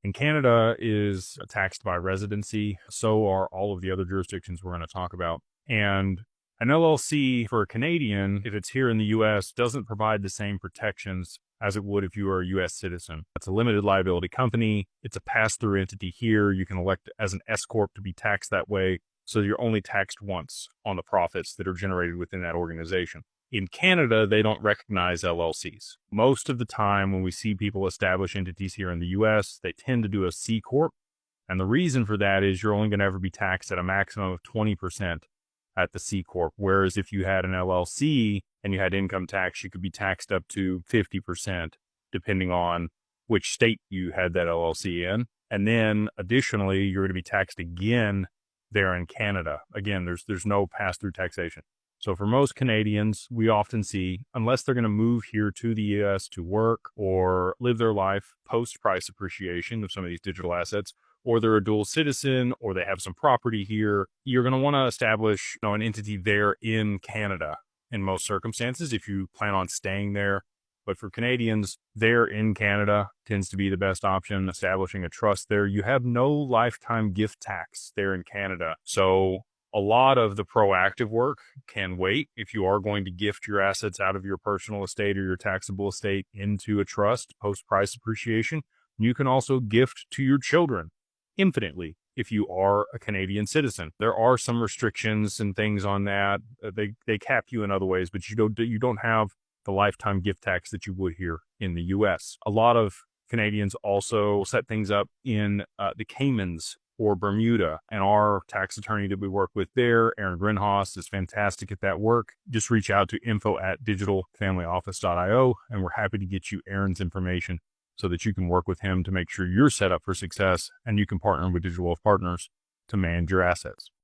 And Canada is taxed by residency. So are all of the other jurisdictions we're going to talk about. And an LLC for a Canadian, if it's here in the US, doesn't provide the same protections as it would if you were a US citizen. It's a limited liability company. It's a pass-through entity here. You can elect as an S Corp to be taxed that way. So you're only taxed once on the profits that are generated within that organization. In Canada, they don't recognize LLCs. Most of the time when we see people establish entities here in the US, they tend to do a C Corp. And the reason for that is you're only going to ever be taxed at a maximum of 20% at the C Corp. Whereas if you had an LLC and you had income tax, you could be taxed up to 50%, depending on which state you had that LLC in. And then additionally, you're going to be taxed again there in Canada. Again, there's no pass-through taxation. So for most Canadians, we often see, unless they're going to move here to the US to work or live their life post-price appreciation of some of these digital assets, or they're a dual citizen, or they have some property here, you're going to want to establish, an entity there in Canada in most circumstances if you plan on staying there. But for Canadians, there in Canada tends to be the best option. Establishing a trust there, you have no lifetime gift tax there in Canada. So a lot of the proactive work can wait. If you are going to gift your assets out of your personal estate or your taxable estate into a trust post-price appreciation, you can also gift to your children infinitely if you are a Canadian citizen. There are some restrictions and things on that. They cap you in other ways, but you don't have the lifetime gift tax that you would here in the US. A lot of Canadians also set things up in the Caymans or Bermuda, and our tax attorney that we work with there, Aaron Grinhaus, is fantastic at that work. Just reach out to info@digitalfamilyoffice.io, and we're happy to get you Aaron's information so that you can work with him to make sure you're set up for success and you can partner with Digital Wealth Partners to manage your assets.